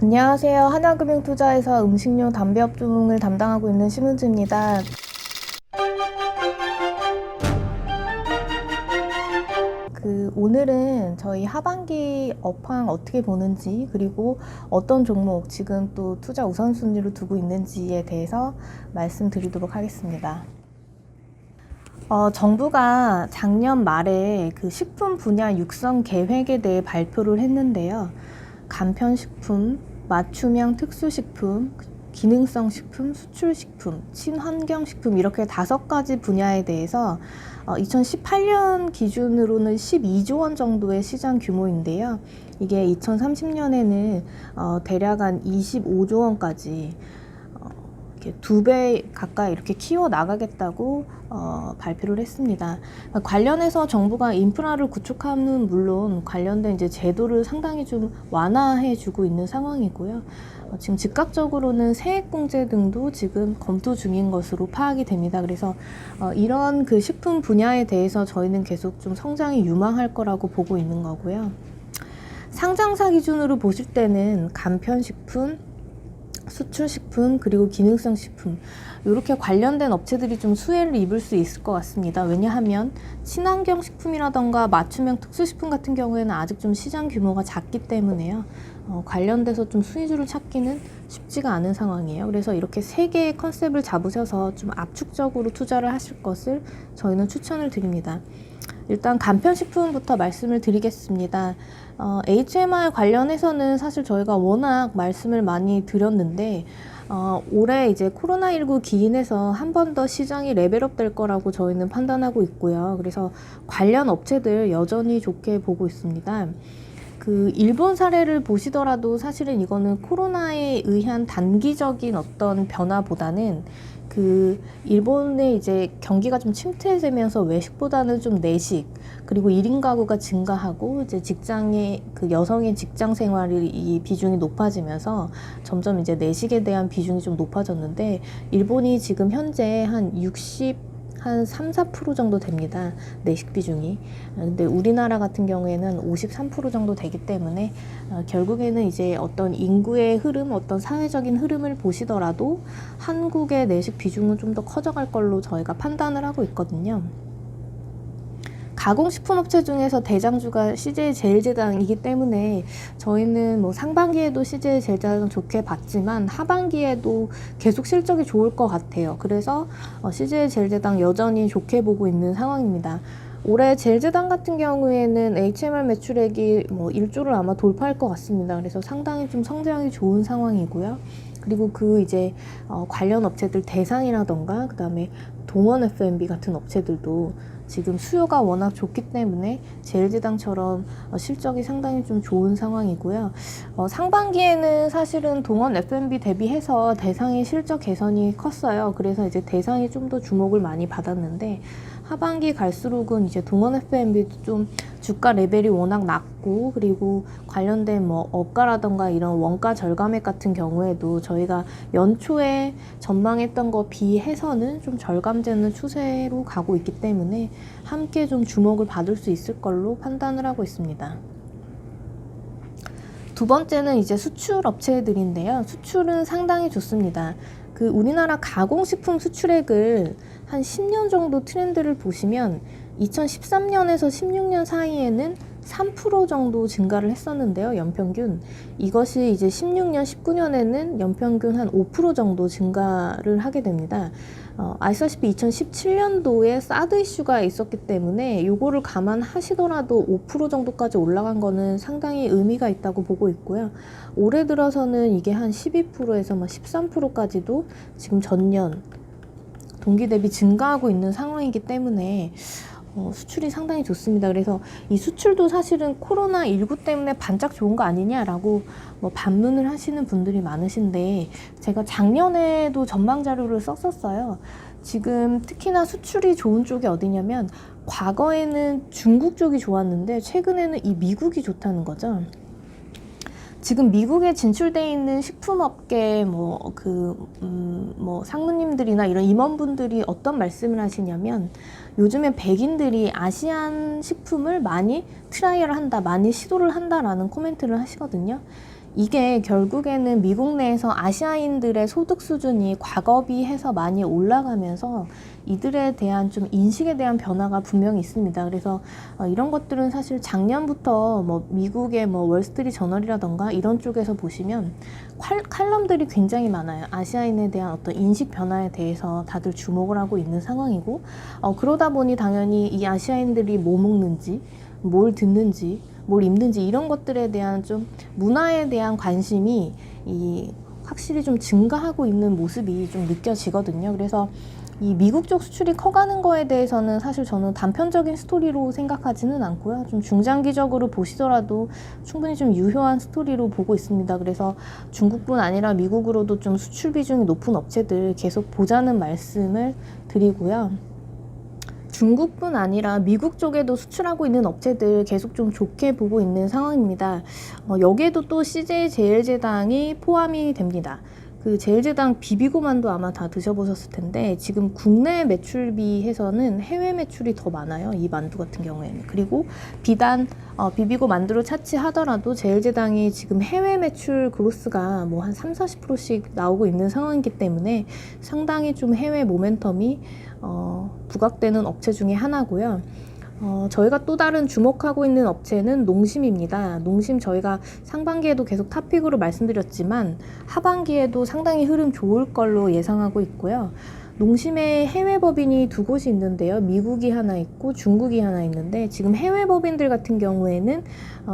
안녕하세요. 하나금융투자에서 음식료 담배업종을 담당하고 있는 심은주입니다. 오늘은 저희 하반기 업황 어떻게 보는지, 그리고 어떤 종목 지금 또 투자 우선순위로 두고 있는지에 대해서 말씀드리도록 하겠습니다. 정부가 작년 말에 그 식품 분야 육성 계획에 대해 발표를 했는데요. 간편식품, 맞춤형 특수식품, 기능성 식품, 수출식품, 친환경식품 이렇게 5가지 분야에 대해서 2018년 기준으로는 12조 원 정도의 시장 규모인데요. 이게 2030년에는 대략 한 25조 원까지 2배 가까이 이렇게 키워 나가겠다고 발표를 했습니다. 관련해서 정부가 인프라를 구축하는 물론 관련된 이제 제도를 상당히 좀 완화해주고 있는 상황이고요. 지금 즉각적으로는 세액공제 등도 지금 검토 중인 것으로 파악이 됩니다. 그래서 이런 그 식품 분야에 대해서 저희는 계속 좀 성장이 유망할 거라고 보고 있는 거고요. 상장사 기준으로 보실 때는 간편식품, 수출식품, 그리고 기능성 식품 이렇게 관련된 업체들이 좀 수혜를 입을 수 있을 것 같습니다. 왜냐하면 친환경 식품이라던가 맞춤형 특수식품 같은 경우에는 아직 좀 시장 규모가 작기 때문에요. 관련돼서 좀 수혜주를 찾기는 쉽지가 않은 상황이에요. 그래서 이렇게 3개의 컨셉을 잡으셔서 좀 압축적으로 투자를 하실 것을 저희는 추천을 드립니다. 일단 간편식품부터 말씀을 드리겠습니다. HMR 관련해서는 사실 저희가 워낙 말씀을 많이 드렸는데 올해 이제 코로나19 기인해서 한 번 더 시장이 레벨업 될 거라고 저희는 판단하고 있고요. 그래서 관련 업체들 여전히 좋게 보고 있습니다. 일본 사례를 보시더라도 사실은 이거는 코로나에 의한 단기적인 어떤 변화보다는 일본의 이제 경기가 좀 침체되면서 외식보다는 좀 내식, 그리고 1인 가구가 증가하고 이제 직장의 여성의 직장 생활이 이 비중이 높아지면서 점점 이제 내식에 대한 비중이 좀 높아졌는데, 일본이 지금 현재 한 3, 4% 정도 됩니다. 내식 비중이. 근데 우리나라 같은 경우에는 53% 정도 되기 때문에 결국에는 이제 어떤 인구의 흐름, 어떤 사회적인 흐름을 보시더라도 한국의 내식 비중은 좀 더 커져갈 걸로 저희가 판단을 하고 있거든요. 가공식품업체 중에서 대장주가 CJ제일제당이기 때문에 저희는 뭐 상반기에도 CJ제일제당 좋게 봤지만 하반기에도 계속 실적이 좋을 것 같아요. 그래서 CJ제일제당 여전히 좋게 보고 있는 상황입니다. 올해 제일제당 같은 경우에는 HMR 매출액이 뭐 1조를 아마 돌파할 것 같습니다. 그래서 상당히 좀 성장이 좋은 상황이고요. 그리고 이제 관련 업체들 대상이라던가 그다음에 동원 F&B 같은 업체들도 지금 수요가 워낙 좋기 때문에 제일제당처럼 실적이 상당히 좀 좋은 상황이고요. 상반기에는 사실은 동원 F&B 대비해서 대상의 실적 개선이 컸어요. 그래서 이제 대상이 좀 더 주목을 많이 받았는데, 하반기 갈수록은 이제 동원 F&B도 좀 주가 레벨이 워낙 낮고, 그리고 관련된 뭐 업가라던가 이런 원가 절감액 같은 경우에도 저희가 연초에 전망했던 거 비해서는 좀 절감되는 추세로 가고 있기 때문에 함께 좀 주목을 받을 수 있을 걸로 판단을 하고 있습니다. 두 번째는 이제 수출 업체들인데요. 수출은 상당히 좋습니다. 우리나라 가공식품 수출액을 한 10년 정도 트렌드를 보시면 2013년에서 16년 사이에는 3% 정도 증가를 했었는데요. 연평균. 이것이 이제 16년, 19년에는 연평균 한 5% 정도 증가를 하게 됩니다. 아시다시피 2017년도에 사드 이슈가 있었기 때문에 요거를 감안하시더라도 5% 정도까지 올라간 거는 상당히 의미가 있다고 보고 있고요. 올해 들어서는 이게 한 12%에서 13%까지도 지금 전년 동기 대비 증가하고 있는 상황이기 때문에 수출이 상당히 좋습니다. 그래서 이 수출도 사실은 코로나19 때문에 반짝 좋은 거 아니냐라고 반문을 하시는 분들이 많으신데, 제가 작년에도 전망 자료를 썼었어요. 지금 특히나 수출이 좋은 쪽이 어디냐면, 과거에는 중국 쪽이 좋았는데 최근에는 이 미국이 좋다는 거죠. 지금 미국에 진출돼 있는 식품업계 상무님들이나 이런 임원분들이 어떤 말씀을 하시냐면, 요즘에 백인들이 아시안 식품을 많이 트라이얼을 한다, 많이 시도를 한다라는 코멘트를 하시거든요. 이게 결국에는 미국 내에서 아시아인들의 소득 수준이 과거비해서 많이 올라가면서 이들에 대한 좀 인식에 대한 변화가 분명히 있습니다. 그래서 이런 것들은 사실 작년부터 뭐 미국의 뭐 월스트리트 저널이라던가 이런 쪽에서 보시면 칼럼들이 굉장히 많아요. 아시아인에 대한 어떤 인식 변화에 대해서 다들 주목을 하고 있는 상황이고, 그러다 보니 당연히 이 아시아인들이 뭐 먹는지, 뭘 듣는지, 뭘 입는지 이런 것들에 대한 좀 문화에 대한 관심이 확실히 좀 증가하고 있는 모습이 좀 느껴지거든요. 그래서 이 미국 쪽 수출이 커가는 거에 대해서는 사실 저는 단편적인 스토리로 생각하지는 않고요. 좀 중장기적으로 보시더라도 충분히 좀 유효한 스토리로 보고 있습니다. 그래서 중국뿐 아니라 미국으로도 좀 수출 비중이 높은 업체들 계속 보자는 말씀을 드리고요. 중국뿐 아니라 미국 쪽에도 수출하고 있는 업체들 계속 좀 좋게 보고 있는 상황입니다. 여기에도 또 CJ 제일제당이 포함이 됩니다. 그 제일제당 비비고만도 아마 다 드셔보셨을 텐데 지금 국내 매출비해서는 해외 매출이 더 많아요. 이 만두 같은 경우에는. 그리고 비단 비비고 만두를 차치하더라도 제일제당이 지금 해외 매출 그로스가 뭐 한 30-40%씩 나오고 있는 상황이기 때문에 상당히 좀 해외 모멘텀이 부각되는 업체 중에 하나고요. 저희가 또 다른 주목하고 있는 업체는 농심입니다. 농심 저희가 상반기에도 계속 탑픽으로 말씀드렸지만 하반기에도 상당히 흐름 좋을 걸로 예상하고 있고요. 농심의 해외 법인이 두 곳이 있는데요. 미국이 하나 있고 중국이 하나 있는데 지금 해외 법인들 같은 경우에는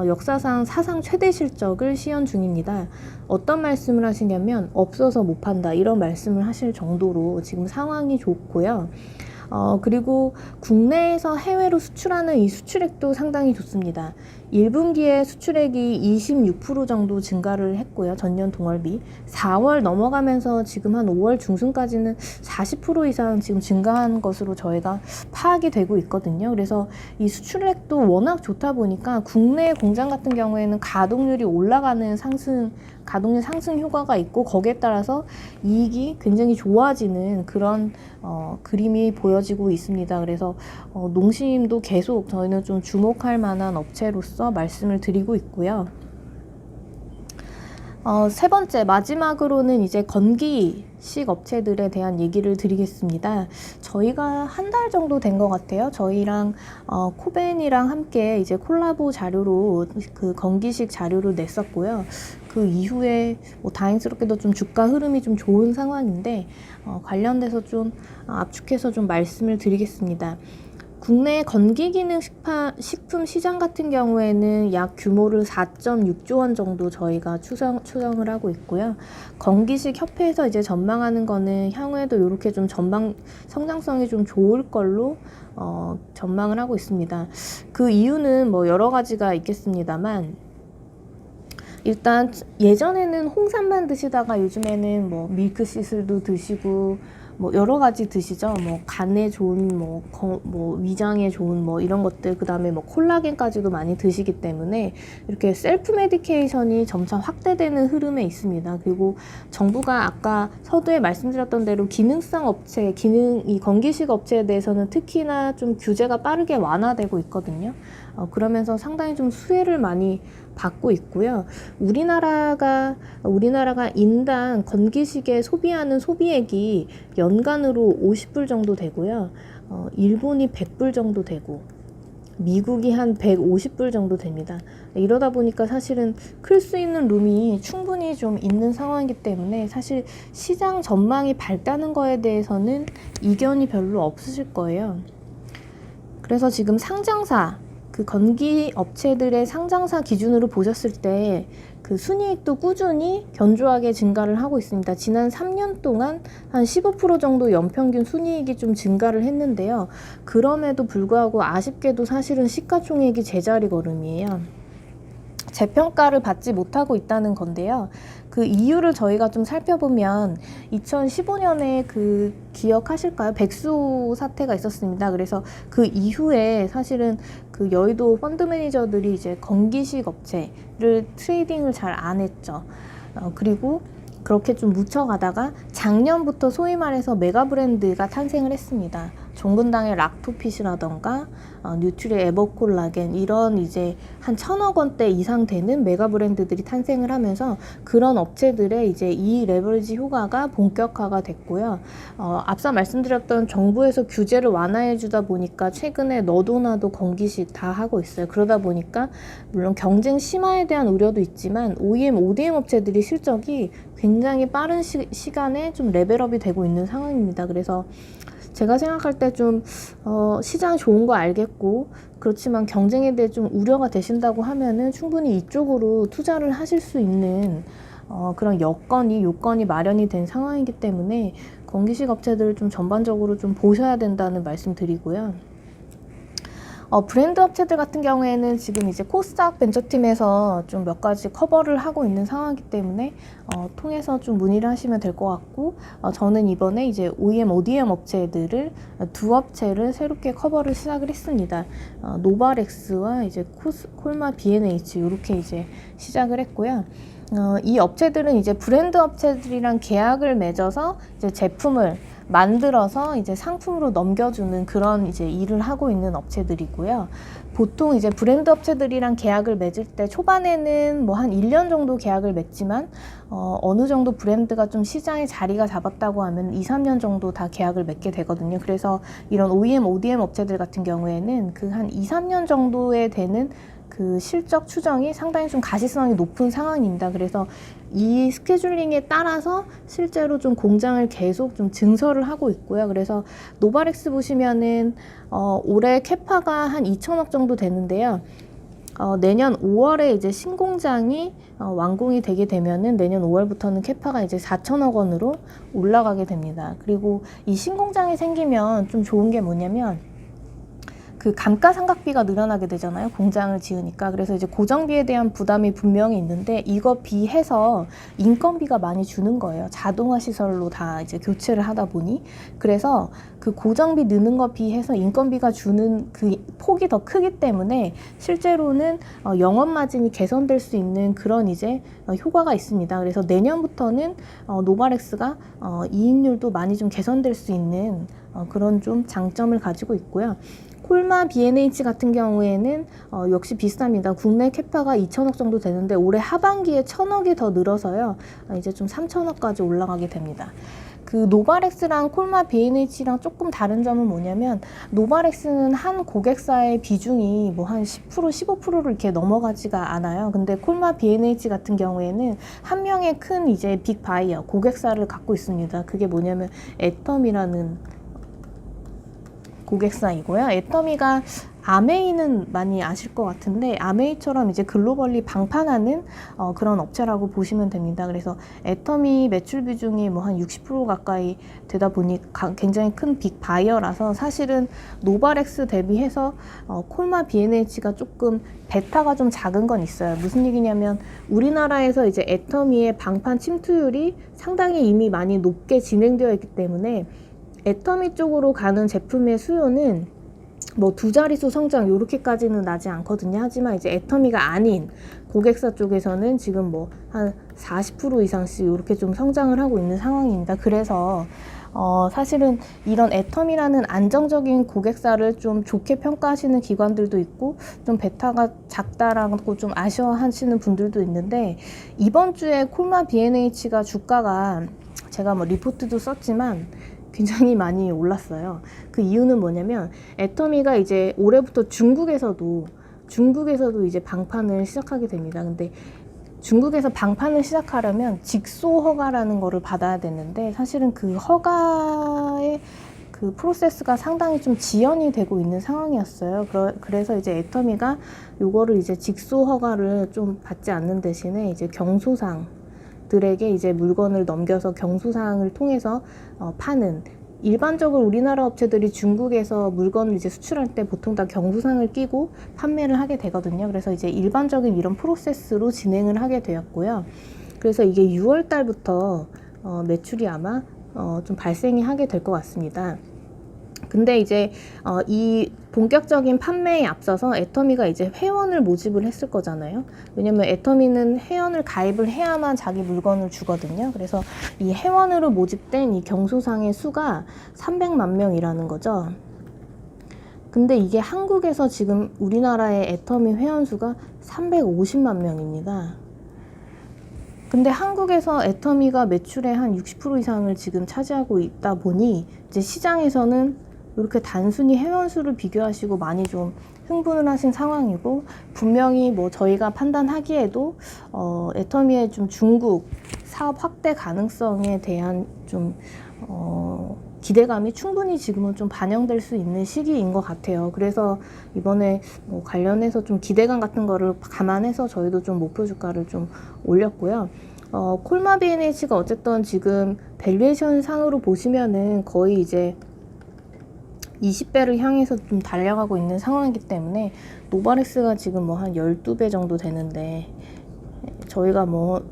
역사상 사상 최대 실적을 시현 중입니다. 어떤 말씀을 하시냐면 없어서 못 판다 이런 말씀을 하실 정도로 지금 상황이 좋고요. 그리고 국내에서 해외로 수출하는 이 수출액도 상당히 좋습니다. 1분기에 수출액이 26% 정도 증가를 했고요. 전년 동월비. 4월 넘어가면서 지금 한 5월 중순까지는 40% 이상 지금 증가한 것으로 저희가 파악이 되고 있거든요. 그래서 이 수출액도 워낙 좋다 보니까 국내 공장 같은 경우에는 가동률이 올라가는 가동률 상승 효과가 있고 거기에 따라서 이익이 굉장히 좋아지는 그런 그림이 보여지고 있습니다. 그래서 농심도 계속 저희는 좀 주목할 만한 업체로서 말씀을 드리고 있고요. 세 번째 마지막으로는 이제 건기식 업체들에 대한 얘기를 드리겠습니다. 저희가 한 달 정도 된 것 같아요. 저희랑 코벤이랑 함께 이제 콜라보 자료로 그 건기식 자료를 냈었고요. 그 이후에 뭐 다행스럽게도 좀 주가 흐름이 좀 좋은 상황인데 관련돼서 좀 압축해서 좀 말씀을 드리겠습니다. 국내 건기기능 식품 시장 같은 경우에는 약 규모를 4.6조 원 정도 저희가 추정을 하고 있고요. 건기식 협회에서 이제 전망하는 거는 향후에도 이렇게 좀 성장성이 좀 좋을 걸로 전망을 하고 있습니다. 그 이유는 뭐 여러 가지가 있겠습니다만 일단 예전에는 홍삼만 드시다가 요즘에는 뭐 밀크시슬도 드시고 뭐 여러 가지 드시죠. 뭐 간에 좋은 뭐 위장에 좋은 뭐 이런 것들, 그다음에 뭐 콜라겐까지도 많이 드시기 때문에 이렇게 셀프 메디케이션이 점차 확대되는 흐름에 있습니다. 그리고 정부가 아까 서두에 말씀드렸던 대로 기능성 업체, 이 건기식 업체에 대해서는 특히나 좀 규제가 빠르게 완화되고 있거든요. 그러면서 상당히 좀 수혜를 많이 받고 있고요. 우리나라가 인당 건기식에 소비하는 소비액이 연간으로 50불 정도 되고요. 일본이 100불 정도 되고 미국이 한 150불 정도 됩니다. 이러다 보니까 사실은 클 수 있는 룸이 충분히 좀 있는 상황이기 때문에 사실 시장 전망이 밝다는 거에 대해서는 이견이 별로 없으실 거예요. 그래서 지금 상장사, 그 건기 업체들의 상장사 기준으로 보셨을 때 그 순이익도 꾸준히 견조하게 증가를 하고 있습니다. 지난 3년 동안 한 15% 정도 연평균 순이익이 좀 증가를 했는데요. 그럼에도 불구하고 아쉽게도 사실은 시가총액이 제자리 걸음이에요. 재평가를 받지 못하고 있다는 건데요. 그 이유를 저희가 좀 살펴보면 2015년에 그 기억하실까요? 백수 사태가 있었습니다. 그래서 그 이후에 사실은 그 여의도 펀드 매니저들이 이제 건기식 업체를 트레이딩을 잘 안 했죠. 그리고 그렇게 좀 묻혀가다가 작년부터 소위 말해서 메가 브랜드가 탄생을 했습니다. 종근당의 락토핏이라던가 뉴트리 에버콜라겐 이런 이제 한 1,000억 원대 이상 되는 메가 브랜드들이 탄생을 하면서 그런 업체들의 이제 이 레버리지 효과가 본격화가 됐고요. 앞서 말씀드렸던 정부에서 규제를 완화해 주다 보니까 최근에 너도나도 건기식 다 하고 있어요. 그러다 보니까 물론 경쟁 심화에 대한 우려도 있지만 OEM, ODM 업체들이 실적이 굉장히 빠른 시간에 좀 레벨업이 되고 있는 상황입니다. 그래서 제가 생각할 때 좀 시장 좋은 거 알겠고 그렇지만 경쟁에 대해 좀 우려가 되신다고 하면은 충분히 이쪽으로 투자를 하실 수 있는 그런 요건이 마련이 된 상황이기 때문에 건기식 업체들을 좀 전반적으로 좀 보셔야 된다는 말씀 드리고요. 브랜드 업체들 같은 경우에는 지금 이제 코스닥 벤처팀에서 좀 몇 가지 커버를 하고 있는 상황이기 때문에 통해서 좀 문의를 하시면 될 것 같고 저는 이번에 이제 OEM, ODM 업체들을 두 업체를 새롭게 커버를 시작을 했습니다. 노바렉스와 이제 콜마 B&H 이렇게 이제 시작을 했고요. 이 업체들은 이제 브랜드 업체들이랑 계약을 맺어서 이제 제품을 만들어서 이제 상품으로 넘겨주는 그런 이제 일을 하고 있는 업체들이고요. 보통 이제 브랜드 업체들이랑 계약을 맺을 때 초반에는 뭐 한 1년 정도 계약을 맺지만 어느 정도 브랜드가 좀 시장에 자리가 잡았다고 하면 2, 3년 정도 다 계약을 맺게 되거든요. 그래서 이런 OEM, ODM 업체들 같은 경우에는 그 한 2, 3년 정도에 되는 그 실적 추정이 상당히 좀 가시성이 높은 상황입니다. 그래서 이 스케줄링에 따라서 실제로 좀 공장을 계속 좀 증설을 하고 있고요. 그래서 노바렉스 보시면은 올해 캐파가 한 2천억 정도 되는데요. 내년 5월에 이제 신공장이 완공이 되게 되면은 내년 5월부터는 캐파가 이제 4천억 원으로 올라가게 됩니다. 그리고 이 신공장이 생기면 좀 좋은 게 뭐냐면 그 감가상각비가 늘어나게 되잖아요. 공장을 지으니까. 그래서 이제 고정비에 대한 부담이 분명히 있는데 이거 비해서 인건비가 많이 주는 거예요. 자동화 시설로 다 이제 교체를 하다 보니. 그래서 그 고정비 느는 거 비해서 인건비가 주는 그 폭이 더 크기 때문에 실제로는 영업 마진이 개선될 수 있는 그런 이제 효과가 있습니다. 그래서 내년부터는 노바렉스가 이익률도 많이 좀 개선될 수 있는 그런 좀 장점을 가지고 있고요. 콜마 B&H 같은 경우에는 역시 비슷합니다. 국내 캐파가 2천억 정도 되는데 올해 하반기에 1,000억이 더 늘어서요. 이제 좀 3천억까지 올라가게 됩니다. 그 노바렉스랑 콜마 B&H랑 조금 다른 점은 뭐냐면 노바렉스는 한 고객사의 비중이 뭐 한 10%, 15%를 이렇게 넘어가지가 않아요. 근데 콜마 B&H 같은 경우에는 한 명의 큰 이제 빅 바이어, 고객사를 갖고 있습니다. 그게 뭐냐면 애텀이라는 고객사이고요. 애터미가 아메이는 많이 아실 것 같은데 아메이처럼 이제 글로벌리 방판하는 그런 업체라고 보시면 됩니다. 그래서 애터미 매출 비중이 뭐 한 60% 가까이 되다 보니 굉장히 큰 빅 바이어라서 사실은 노바렉스 대비해서 콜마 B&H가 조금 베타가 좀 작은 건 있어요. 무슨 얘기냐면 우리나라에서 이제 애터미의 방판 침투율이 상당히 이미 많이 높게 진행되어 있기 때문에 애터미 쪽으로 가는 제품의 수요는 뭐 2자릿수 성장 요렇게까지는 나지 않거든요. 하지만 이제 애터미가 아닌 고객사 쪽에서는 지금 뭐 한 40% 이상씩 요렇게 좀 성장을 하고 있는 상황입니다. 그래서 사실은 이런 애텀이라는 안정적인 고객사를 좀 좋게 평가하시는 기관들도 있고 좀 베타가 작다라고 좀 아쉬워하시는 분들도 있는데 이번 주에 콜마 B&H가 주가가 제가 뭐 리포트도 썼지만 굉장히 많이 올랐어요. 그 이유는 뭐냐면 애터미가 이제 올해부터 중국에서도 이제 방판을 시작하게 됩니다. 근데 중국에서 방판을 시작하려면 직소 허가라는 거를 받아야 되는데 사실은 그 허가의 그 프로세스가 상당히 좀 지연이 되고 있는 상황이었어요. 그래서 이제 애터미가 요거를 이제 직소 허가를 좀 받지 않는 대신에 이제 경소상들에게 이제 물건을 넘겨서 경소상을 통해서 파는 일반적으로 우리나라 업체들이 중국에서 물건을 이제 수출할 때 보통 다 경소상을 끼고 판매를 하게 되거든요. 그래서 이제 일반적인 이런 프로세스로 진행을 하게 되었고요. 그래서 이게 6월 달부터 매출이 아마 좀 발생이 하게 될 것 같습니다. 근데 이제 이 본격적인 판매에 앞서서 애터미가 이제 회원을 모집을 했을 거잖아요. 왜냐면 애터미는 회원을 가입을 해야만 자기 물건을 주거든요. 그래서 이 회원으로 모집된 이 경소상의 수가 300만 명이라는 거죠. 근데 이게 한국에서 지금 우리나라의 애터미 회원수가 350만 명입니다. 근데 한국에서 애터미가 매출의 한 60% 이상을 지금 차지하고 있다 보니 이제 시장에서는 이렇게 단순히 회원수를 비교하시고 많이 좀 흥분을 하신 상황이고, 분명히 뭐 저희가 판단하기에도 애터미의 좀 중국 사업 확대 가능성에 대한 좀 기대감이 충분히 지금은 좀 반영될 수 있는 시기인 것 같아요. 그래서 이번에 뭐 관련해서 좀 기대감 같은 거를 감안해서 저희도 좀 목표 주가를 좀 올렸고요. 콜마 B&H가 어쨌든 지금 밸류에이션 상으로 보시면은 거의 이제 20배를 향해서 좀 달려가고 있는 상황이기 때문에 노바렉스가 지금 뭐 한 12배 정도 되는데, 저희가 뭐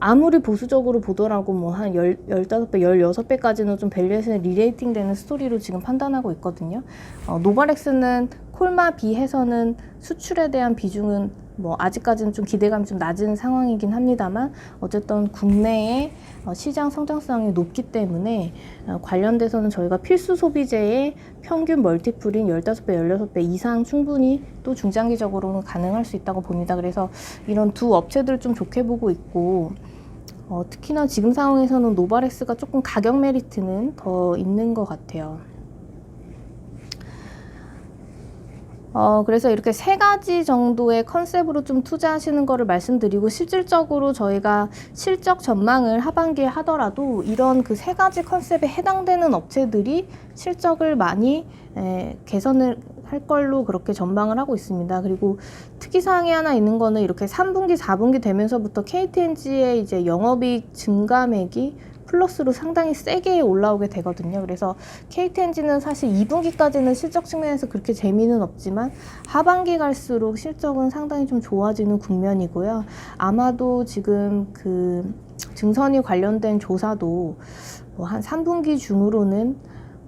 아무리 보수적으로 보더라도 뭐 한 15배, 16배까지는 좀 밸류에이션이 리레이팅 되는 스토리로 지금 판단하고 있거든요. 노바렉스는 콜마 B해서는 수출에 대한 비중은 뭐 아직까지는 좀 기대감이 좀 낮은 상황이긴 합니다만, 어쨌든 국내의 시장 성장성이 높기 때문에 관련돼서는 저희가 필수 소비재의 평균 멀티플인 15배, 16배 이상 충분히 또 중장기적으로는 가능할 수 있다고 봅니다. 그래서 이런 두 업체들을 좀 좋게 보고 있고, 특히나 지금 상황에서는 노바렉스가 조금 가격 메리트는 더 있는 것 같아요. 그래서 이렇게 세 가지 정도의 컨셉으로 좀 투자하시는 거를 말씀드리고, 실질적으로 저희가 실적 전망을 하반기에 하더라도 이런 그 세 가지 컨셉에 해당되는 업체들이 실적을 많이 개선을 할 걸로 그렇게 전망을 하고 있습니다. 그리고 특이사항이 하나 있는 거는 이렇게 3분기, 4분기 되면서부터 KTNG의 이제 영업이익 증가액이 플러스로 상당히 세게 올라오게 되거든요. 그래서 KTNG는 사실 2분기까지는 실적 측면에서 그렇게 재미는 없지만 하반기 갈수록 실적은 상당히 좀 좋아지는 국면이고요. 아마도 지금 그 증선이 관련된 조사도 뭐 한 3분기 중으로는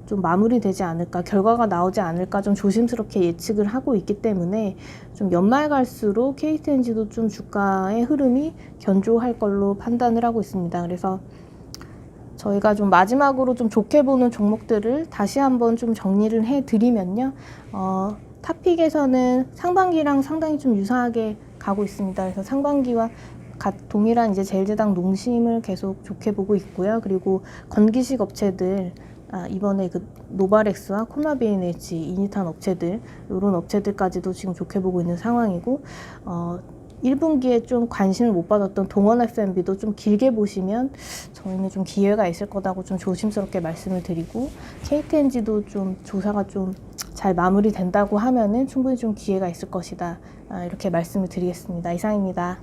좀 마무리되지 않을까, 결과가 나오지 않을까 좀 조심스럽게 예측을 하고 있기 때문에 좀 연말 갈수록 KTNG도 좀 주가의 흐름이 견조할 걸로 판단을 하고 있습니다. 그래서 저희가 좀 마지막으로 좀 좋게 보는 종목들을 다시 한번 좀 정리를 해드리면요. 탑픽에서는 상반기랑 상당히 좀 유사하게 가고 있습니다. 그래서 상반기와 동일한 이제 제일제당 농심을 계속 좋게 보고 있고요. 그리고 건기식 업체들, 이번에 그 노바렉스와 콜마 B&H, 이니탄 업체들, 이런 업체들까지도 지금 좋게 보고 있는 상황이고, 1분기에 좀 관심을 못 받았던 동원 F&B도 좀 길게 보시면 저희는 좀 기회가 있을 거라고 좀 조심스럽게 말씀을 드리고, KTNG도 좀 조사가 좀 잘 마무리된다고 하면은 충분히 좀 기회가 있을 것이다, 이렇게 말씀을 드리겠습니다. 이상입니다.